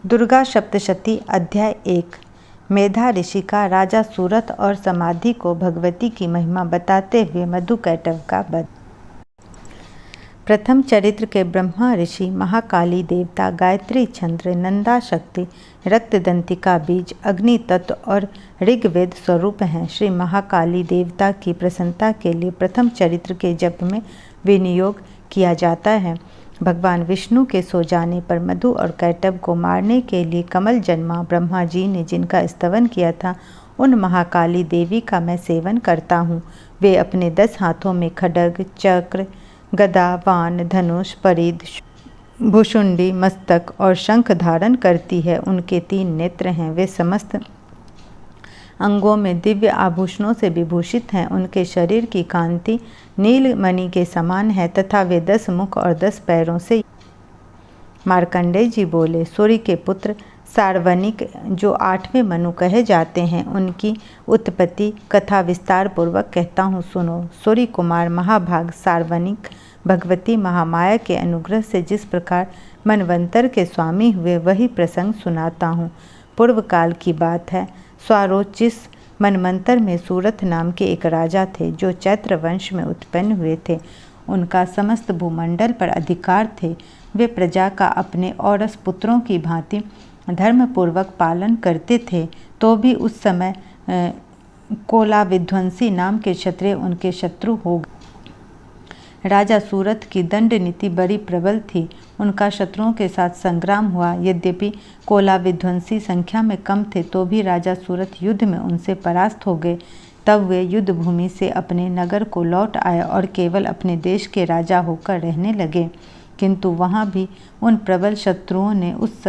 दुर्गा सप्तशती अध्याय 1। मेधा ऋषि का राजा सूरत और समाधि को भगवती की महिमा बताते हुए मधुकैटभ का वध। प्रथम चरित्र के ब्रह्मा ऋषि, महाकाली देवता, गायत्री छंद्र, नंदा शक्ति, रक्तदंतिका बीज, अग्नि तत्व और ऋग्वेद स्वरूप हैं। श्री महाकाली देवता की प्रसन्नता के लिए प्रथम चरित्र के जप में विनियोग किया जाता है। भगवान विष्णु के सो जाने पर मधु और कैटभ को मारने के लिए कमल जन्मा ब्रह्मा जी ने जिनका स्तवन किया था, उन महाकाली देवी का मैं सेवन करता हूँ। वे अपने 10 हाथों में खड्ग, चक्र, गदा, वान, धनुष, परिध, भुशुंडी, मस्तक और शंख धारण करती है। उनके 3 नेत्र हैं। वे समस्त अंगों में दिव्य आभूषणों से विभूषित हैं। उनके शरीर की कांति नीलमणि के समान है तथा वे 10 मुख और 10 पैरों से। मार्कंडेय जी बोले, सूर्य के पुत्र सार्वनिक, जो 8वें मनु कहे जाते हैं, उनकी उत्पत्ति कथा विस्तार पूर्वक कहता हूँ, सुनो। सूर्य कुमार महाभाग सार्वनिक भगवती महामाया के अनुग्रह से जिस प्रकार मनवंतर के स्वामी हुए, वही प्रसंग सुनाता हूँ। पूर्व काल की बात है। स्वारोचिस मनवंतर में सूरत नाम के एक राजा थे, जो चैत्र वंश में उत्पन्न हुए थे। उनका समस्त भूमंडल पर अधिकार थे। वे प्रजा का अपने औरस पुत्रों की भांति धर्मपूर्वक पालन करते थे। तो भी उस समय कोला विध्वंसी नाम के क्षत्रिय उनके शत्रु हो गए। राजा सूरत की दंड नीति बड़ी प्रबल थी। उनका शत्रुओं के साथ संग्राम हुआ। यद्यपि कोला विध्वंसी संख्या में कम थे, तो भी राजा सूरत युद्ध में उनसे परास्त हो गए। तब वे युद्ध भूमि से अपने नगर को लौट आए और केवल अपने देश के राजा होकर रहने लगे। किंतु वहाँ भी उन प्रबल शत्रुओं ने उस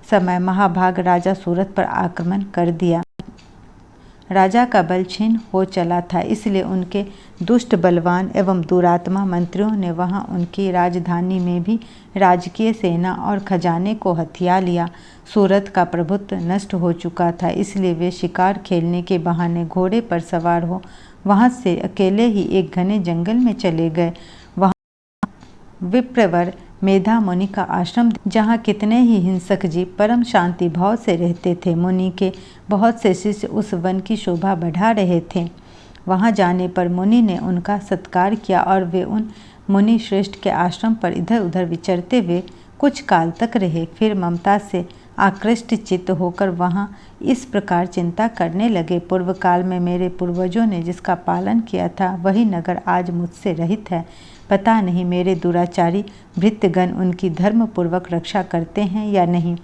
समय महाभाग राजा सूरत पर आक्रमण कर दिया। राजा का बल क्षीण हो चला था, इसलिए उनके दुष्ट, बलवान एवं दुरात्मा मंत्रियों ने वहां उनकी राजधानी में भी राजकीय सेना और खजाने को हथिया लिया। सूरत का प्रभुत्व नष्ट हो चुका था, इसलिए वे शिकार खेलने के बहाने घोड़े पर सवार हो वहां से अकेले ही एक घने जंगल में चले गए। वहां विप्रवर मेधा मुनि का आश्रम, जहाँ कितने ही हिंसक जीव परम शांति भाव से रहते थे। मुनि के बहुत से शिष्य उस वन की शोभा बढ़ा रहे थे। वहाँ जाने पर मुनि ने उनका सत्कार किया और वे उन मुनि श्रेष्ठ के आश्रम पर इधर उधर विचरते हुए कुछ काल तक रहे। फिर ममता से आकृष्ट चित्त होकर वहाँ इस प्रकार चिंता करने लगे, पूर्व काल में मेरे पूर्वजों ने जिसका पालन किया था, वही नगर आज मुझसे रहित है। पता नहीं मेरे दुराचारी भृत्यगण उनकी धर्मपूर्वक रक्षा करते हैं या नहीं।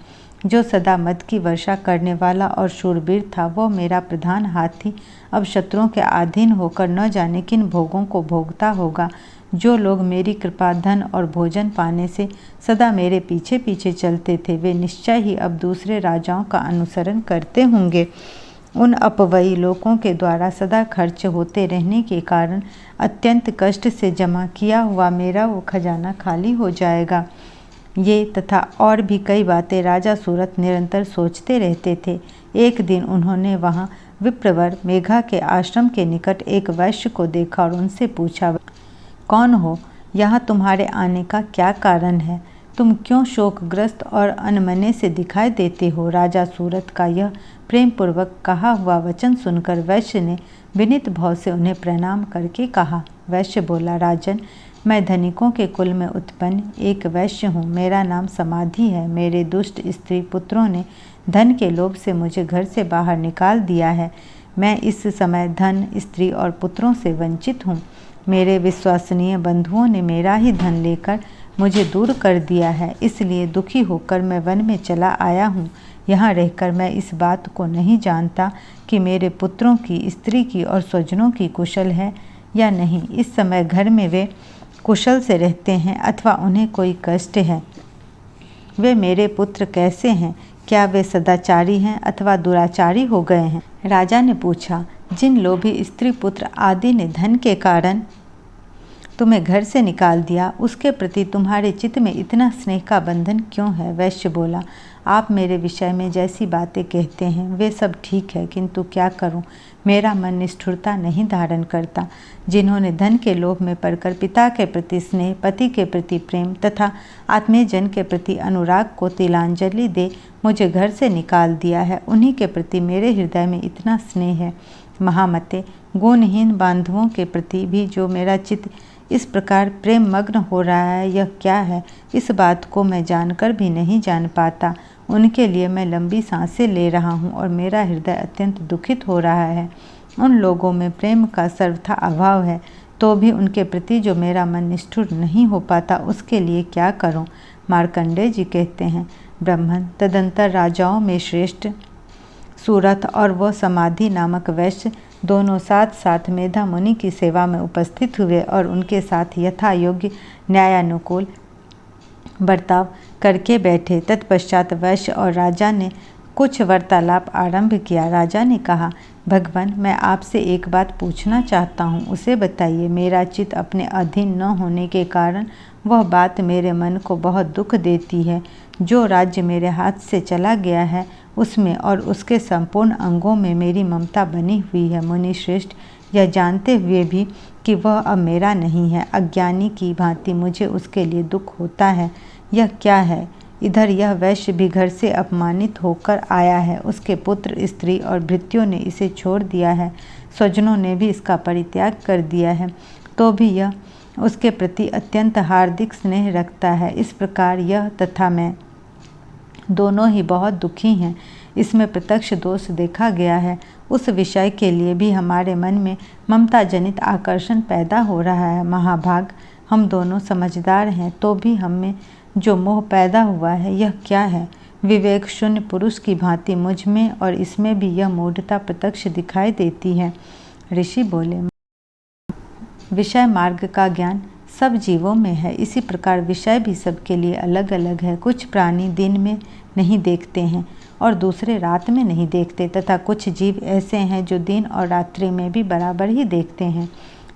जो सदा मद की वर्षा करने वाला और शूरवीर था, वो मेरा प्रधान हाथी अब शत्रुओं के अधीन होकर न जाने किन भोगों को भोगता होगा। जो लोग मेरी कृपा, धन और भोजन पाने से सदा मेरे पीछे पीछे चलते थे, वे निश्चय ही अब दूसरे राजाओं का अनुसरण करते होंगे। उन अपवयी लोगों के द्वारा सदा खर्च होते रहने के कारण अत्यंत कष्ट से जमा किया हुआ मेरा वो खजाना खाली हो जाएगा। ये तथा और भी कई बातें राजा सूरत निरंतर सोचते रहते थे। एक दिन उन्होंने वहाँ विप्रवर मेघा के आश्रम के निकट एक वैश्य को देखा और उनसे पूछा, कौन हो? यहाँ तुम्हारे आने का क्या कारण है? तुम क्यों शोकग्रस्त और अनमने से दिखाई देते हो? राजा सूरत का यह प्रेम पूर्वक कहा हुआ वचन सुनकर वैश्य ने विनीत भाव से उन्हें प्रणाम करके कहा। वैश्य बोला, राजन, मैं धनिकों के कुल में उत्पन्न एक वैश्य हूँ। मेरा नाम समाधि है। मेरे दुष्ट स्त्री पुत्रों ने धन के लोभ से मुझे घर से बाहर निकाल दिया है। मैं इस समय धन, स्त्री और पुत्रों से वंचित हूँ। मेरे विश्वसनीय बंधुओं ने मेरा ही धन लेकर मुझे दूर कर दिया है, इसलिए दुखी होकर मैं वन में चला आया हूँ। यहाँ रहकर मैं इस बात को नहीं जानता कि मेरे पुत्रों की, स्त्री की और स्वजनों की कुशल है या नहीं। इस समय घर में वे कुशल से रहते हैं अथवा उन्हें कोई कष्ट है। वे मेरे पुत्र कैसे हैं? क्या वे सदाचारी हैं अथवा दुराचारी हो गए हैं? राजा ने पूछा, जिन लोभी स्त्री पुत्र आदि ने धन के कारण तुम्हें घर से निकाल दिया, उसके प्रति तुम्हारे चित्त में इतना स्नेह का बंधन क्यों है? वैश्य बोला, आप मेरे विषय में जैसी बातें कहते हैं वे सब ठीक है, किंतु क्या करूं, मेरा मन निष्ठुरता नहीं धारण करता। जिन्होंने धन के लोभ में पड़कर पिता के प्रति स्नेह, पति के प्रति प्रेम तथा आत्मीयजन के प्रति अनुराग को तिलांजलि दे मुझे घर से निकाल दिया है, उन्हीं के प्रति मेरे हृदय में इतना स्नेह है। महामते, गुणहीन बांधवों के प्रति भी जो मेरा चित्त इस प्रकार प्रेम मग्न हो रहा है, यह क्या है? इस बात को मैं जानकर भी नहीं जान पाता। उनके लिए मैं लंबी सांसें ले रहा हूँ और मेरा हृदय अत्यंत दुखित हो रहा है। उन लोगों में प्रेम का सर्वथा अभाव है, तो भी उनके प्रति जो मेरा मन निष्ठुर नहीं हो पाता, उसके लिए क्या करूँ? मार्कंडेय जी कहते हैं, ब्राह्मण तदंतर राजाओं में श्रेष्ठ सूरथ और वह समाधि नामक वैश्य दोनों साथ साथ मेधा मुनि की सेवा में उपस्थित हुए और उनके साथ यथा योग्य न्यायानुकूल बर्ताव करके बैठे। तत्पश्चात वैश्य और राजा ने कुछ वार्तालाप आरंभ किया। राजा ने कहा, भगवान, मैं आपसे एक बात पूछना चाहता हूँ, उसे बताइए। मेरा चित्त अपने अधीन न होने के कारण वह बात मेरे मन को बहुत दुख देती है। जो राज्य मेरे हाथ से चला गया है उसमें और उसके संपूर्ण अंगों में मेरी ममता बनी हुई है। मुनि श्रेष्ठ, यह जानते हुए भी कि वह अब मेरा नहीं है, अज्ञानी की भांति मुझे उसके लिए दुख होता है। यह क्या है? इधर यह वैश्य भी घर से अपमानित होकर आया है, उसके पुत्र, स्त्री और भृत्यों ने इसे छोड़ दिया है, स्वजनों ने भी इसका परित्याग कर दिया है, तो भी यह उसके प्रति अत्यंत हार्दिक स्नेह रखता है। इस प्रकार यह तथा मैं दोनों ही बहुत दुखी हैं। इसमें प्रत्यक्ष दोष देखा गया है। उस विषय के लिए भी हमारे मन में ममता जनित आकर्षण पैदा हो रहा है। महाभाग, हम दोनों समझदार हैं, तो भी हम में जो मोह पैदा हुआ है, यह क्या है? विवेक शून्य पुरुष की भांति मुझ में और इसमें भी यह मूढ़ता प्रत्यक्ष दिखाई देती है। ऋषि बोले, विषय मार्ग का ज्ञान सब जीवों में है, इसी प्रकार विषय भी सबके लिए अलग अलग है। कुछ प्राणी दिन में नहीं देखते हैं और दूसरे रात में नहीं देखते, तथा कुछ जीव ऐसे हैं जो दिन और रात्रि में भी बराबर ही देखते हैं।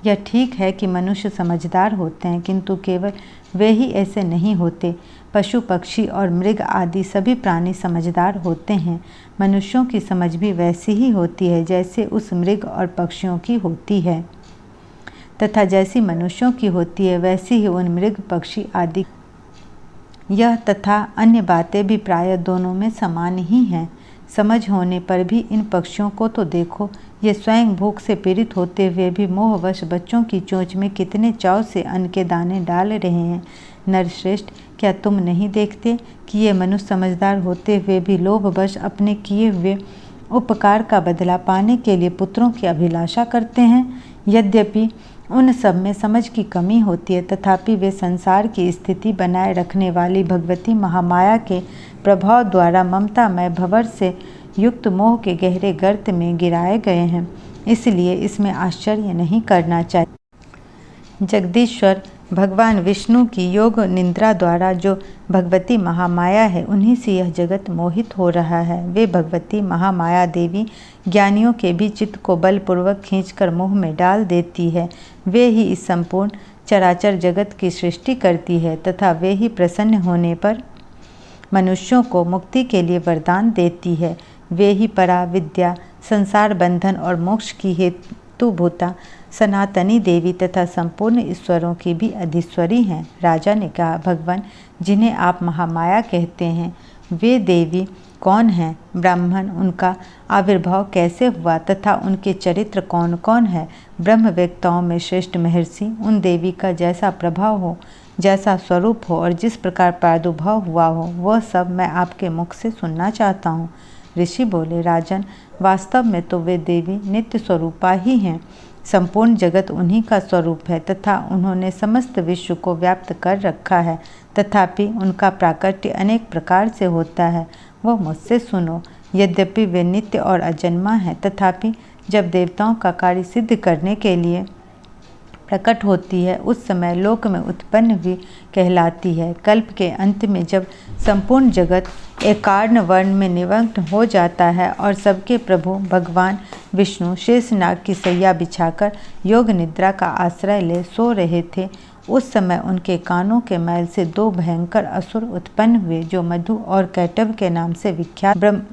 यह ठीक है कि मनुष्य समझदार होते हैं, किंतु केवल वे ही ऐसे नहीं होते। पशु, पक्षी और मृग आदि सभी प्राणी समझदार होते हैं। मनुष्यों की समझ भी वैसी ही होती है जैसे उस मृग और पक्षियों की होती है, तथा जैसी मनुष्यों की होती है वैसी ही उन मृग, पक्षी आदि। यह तथा अन्य बातें भी प्रायः दोनों में समान ही हैं। समझ होने पर भी इन पक्षियों को तो देखो, ये स्वयं भूख से पीड़ित होते हुए भी मोहवश बच्चों की चोंच में कितने चाव से अन्न के दाने डाल रहे हैं। नरश्रेष्ठ, क्या तुम नहीं देखते कि ये मनुष्य समझदार होते हुए भी लोभवश अपने किए हुए उपकार का बदला पाने के लिए पुत्रों की अभिलाषा करते हैं? यद्यपि उन सब में समझ की कमी होती है, तथापि वे संसार की स्थिति बनाए रखने वाली भगवती महामाया के प्रभाव द्वारा ममतामय भंवर से युक्त मोह के गहरे गर्त में गिराए गए हैं। इसलिए इसमें आश्चर्य नहीं करना चाहिए। जगदीश्वर भगवान विष्णु की योग निद्रा द्वारा जो भगवती महामाया है, उन्हीं से यह जगत मोहित हो रहा है। वे भगवती महामाया देवी ज्ञानियों के भी चित्त को बलपूर्वक खींचकर मोह में डाल देती है। वे ही इस संपूर्ण चराचर जगत की सृष्टि करती है, तथा वे ही प्रसन्न होने पर मनुष्यों को मुक्ति के लिए वरदान देती है। वे ही परा विद्या, संसार बंधन और मोक्ष की हेतुभूता सनातनी देवी तथा संपूर्ण ईश्वरों की भी अधीश्वरी हैं। राजा ने कहा, भगवान, जिन्हें आप महामाया कहते हैं, वे देवी कौन हैं? ब्राह्मण, उनका आविर्भाव कैसे हुआ तथा उनके चरित्र कौन कौन है? ब्रह्मवेत्ताओं में श्रेष्ठ महर्षि, उन देवी का जैसा प्रभाव हो, जैसा स्वरूप हो और जिस प्रकार प्रादुर्भाव हुआ हो, वह सब मैं आपके मुख से सुनना चाहता हूँ। ऋषि बोले, राजन, वास्तव में तो वे देवी नित्य स्वरूपा ही हैं। संपूर्ण जगत उन्हीं का स्वरूप है तथा उन्होंने समस्त विश्व को व्याप्त कर रखा है, तथापि उनका प्राकट्य अनेक प्रकार से होता है। वह मुझसे सुनो। यद्यपि वे नित्य और अजन्मा है, तथापि जब देवताओं का कार्य सिद्ध करने के लिए प्रकट होती है उस समय लोक में उत्पन्न हुई कहलाती है। कल्प के अंत में जब संपूर्ण जगत एकार्ण वर्ण में निमग्न हो जाता है और सबके प्रभु भगवान विष्णु शेषनाग की सैया बिछाकर योग निद्रा का आश्रय ले सो रहे थे, उस समय उनके कानों के मैल से दो भयंकर असुर उत्पन्न हुए जो मधु और कैटभ के नाम से विख्यात।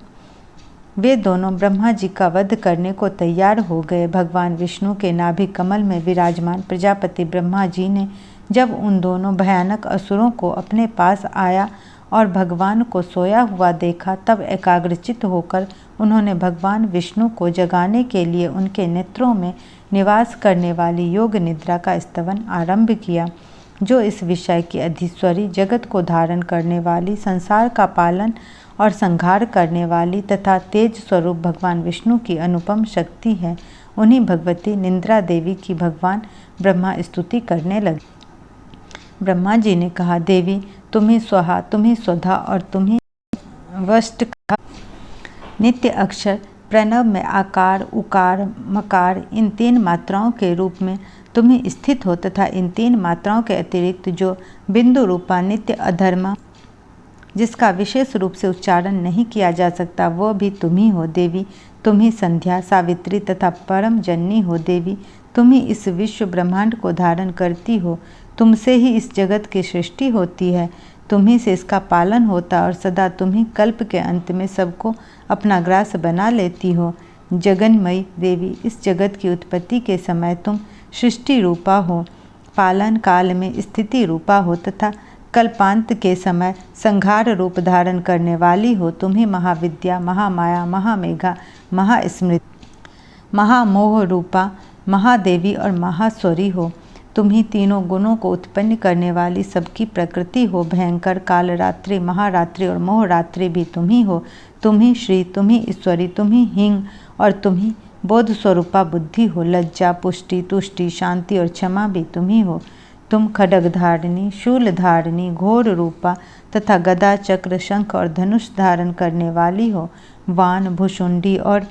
वे दोनों ब्रह्मा जी का वध करने को तैयार हो गए। भगवान विष्णु के नाभि कमल में विराजमान प्रजापति ब्रह्मा जी ने जब उन दोनों भयानक असुरों को अपने पास आया और भगवान को सोया हुआ देखा, तब एकाग्रचित्त होकर उन्होंने भगवान विष्णु को जगाने के लिए उनके नेत्रों में निवास करने वाली योग निद्रा का स्तवन आरंभ किया, जो इस विषय की अधीश्वरी, जगत को धारण करने वाली, संसार का पालन और संहार करने वाली तथा तेज स्वरूप भगवान विष्णु की अनुपम शक्ति है। उन्हीं भगवती निद्रा देवी की भगवान ब्रह्मा स्तुति करने लगे। ब्रह्मा जी ने कहा, देवी तुम ही स्वाहा, तुम ही स्वधा और तुम ही वष्ट कहा। नित्य अक्षर प्रणव में आकार, उकार, मकार इन तीन मात्राओं के रूप में तुम ही स्थित हो तथा इन तीन मात्राओं के अतिरिक्त जो बिंदु रूपा नित्य अधर्म जिसका विशेष रूप से उच्चारण नहीं किया जा सकता, वो भी तुम ही हो। देवी तुम ही संध्या, सावित्री तथा परम जननी हो। देवी तुम ही इस विश्व ब्रह्मांड को धारण करती हो, तुमसे ही इस जगत की सृष्टि होती है, तुम ही से इसका पालन होता और सदा तुम ही कल्प के अंत में सबको अपना ग्रास बना लेती हो। जगन्मयी देवी, इस जगत की उत्पत्ति के समय तुम सृष्टि रूपा हो, पालन काल में स्थिति रूपा हो तथा कल्पांत के समय संहार रूप धारण करने वाली हो। तुम ही महाविद्या, महामाया, महामेघा, महास्मृति, महामोह रूपा महादेवी और महास्वरी हो। तुम ही तीनों गुणों को उत्पन्न करने वाली सबकी प्रकृति हो। भयंकर काल रात्रि, महारात्रि और मोहरात्रि भी तुम ही हो। तुम ही श्री, तुम ही ईश्वरी, तुम ही हिंग और तुम ही बोध स्वरूपा बुद्धि हो। लज्जा, पुष्टि, तुष्टि, शांति और क्षमा भी तुम ही हो। तुम खड्गधारिणी, शूलधारिणी, घोर रूपा तथा गदा, चक्र, शंख और धनुष धारण करने वाली हो। वान, भुषुंडी और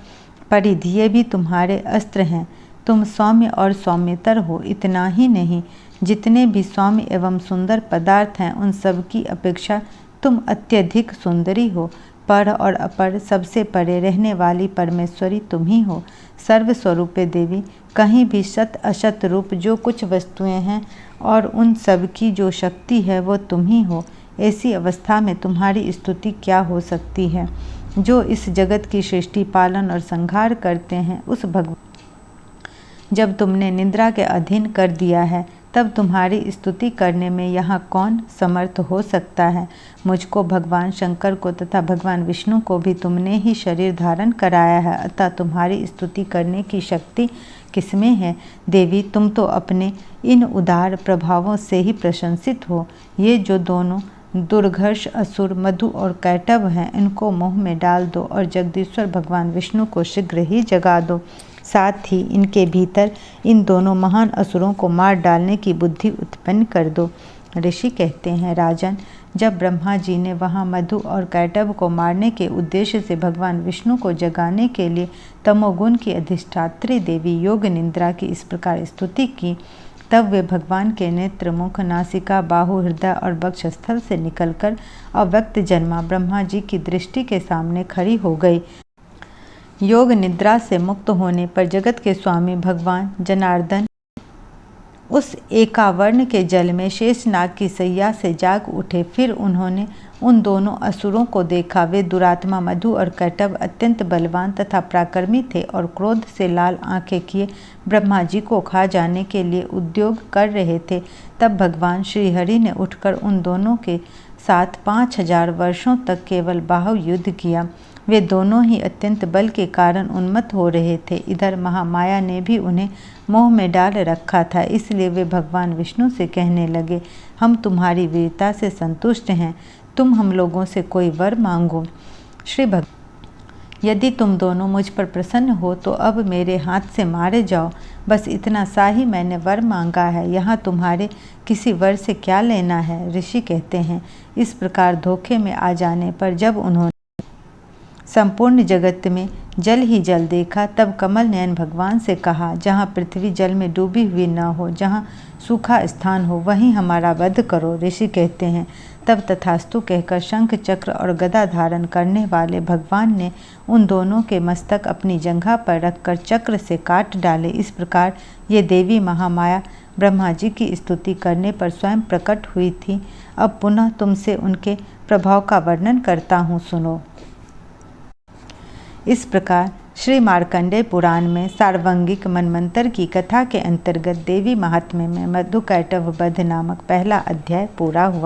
परिधि ये भी तुम्हारे अस्त्र हैं। तुम सौम्य और सौम्यतर हो। इतना ही नहीं, जितने भी सौम्य एवं सुंदर पदार्थ हैं उन सब की अपेक्षा तुम अत्यधिक सुंदरी हो। पर और अपर सबसे परे रहने वाली परमेश्वरी तुम ही हो। सर्वस्वरूपे देवी, कहीं भी शत अशत रूप जो कुछ वस्तुएं हैं और उन सब की जो शक्ति है वो तुम ही हो। ऐसी अवस्था में तुम्हारी स्तुति क्या हो सकती है। जो इस जगत की सृष्टि, पालन और संहार करते हैं, उस भगवान जब तुमने निद्रा के अधीन कर दिया है, तब तुम्हारी स्तुति करने में यहाँ कौन समर्थ हो सकता है। मुझको, भगवान शंकर को तथा भगवान विष्णु को भी तुमने ही शरीर धारण कराया है, अतः तुम्हारी स्तुति करने की शक्ति किसमें है। देवी तुम तो अपने इन उदार प्रभावों से ही प्रशंसित हो। ये जो दोनों दुर्घर्ष असुर मधु और कैटभ हैं, इनको मोह में डाल दो और जगदीश्वर भगवान विष्णु को शीघ्र ही जगा दो। साथ ही इनके भीतर इन दोनों महान असुरों को मार डालने की बुद्धि उत्पन्न कर दो। ऋषि कहते हैं, राजन, जब ब्रह्मा जी ने वहाँ मधु और कैटभ को मारने के उद्देश्य से भगवान विष्णु को जगाने के लिए तमोगुण की अधिष्ठात्री देवी योग निद्रा की इस प्रकार स्तुति की, तब वे भगवान के नेत्र, मुख, नासिका, बाहु, हृदय और वक्षस्थल से निकलकर अव्यक्त जन्मा ब्रह्मा जी की दृष्टि के सामने खड़ी हो गई। योग निद्रा से मुक्त होने पर जगत के स्वामी भगवान जनार्दन उस एकावर्ण के जल में शेषनाग की सैया से जाग उठे। फिर उन्होंने उन दोनों असुरों को देखा। वे दुरात्मा मधु और कैटभ अत्यंत बलवान तथा पराक्रमी थे और क्रोध से लाल आंखें किए ब्रह्मा जी को खा जाने के लिए उद्योग कर रहे थे। तब भगवान श्रीहरि ने उठकर उन दोनों के साथ 5000 वर्षों तक केवल बाहु युद्ध किया। वे दोनों ही अत्यंत बल के कारण उन्मत्त हो रहे थे। इधर महामाया ने भी उन्हें मोह में डाल रखा था, इसलिए वे भगवान विष्णु से कहने लगे, हम तुम्हारी वीरता से संतुष्ट हैं, तुम हम लोगों से कोई वर मांगो। श्री भगवान, यदि तुम दोनों मुझ पर प्रसन्न हो तो अब मेरे हाथ से मारे जाओ। बस इतना सा ही मैंने वर मांगा है, यहाँ तुम्हारे किसी वर से क्या लेना है। ऋषि कहते हैं, इस प्रकार धोखे में आ जाने पर जब उन्होंने संपूर्ण जगत में जल ही जल देखा। तब कमल नयन भगवान से कहा, जहाँ पृथ्वी जल में डूबी हुई न हो, जहाँ सूखा स्थान हो, वहीं हमारा वध करो। ऋषि कहते हैं, तब तथास्तु कहकर शंख चक्र और गदा धारण करने वाले भगवान ने उन दोनों के मस्तक अपनी जंघा पर रखकर चक्र से काट डाले। इस प्रकार ये देवी महामाया ब्रह्मा जी की स्तुति करने पर स्वयं प्रकट हुई थी। अब पुनः तुमसे उनके प्रभाव का वर्णन करता हूँ, सुनो। इस प्रकार श्री मार्कंडेय पुराण में सार्वंगिक मनमंत्र की कथा के अंतर्गत देवी महात्म्य में मधुकैटभ वध नामक पहला अध्याय पूरा हुआ।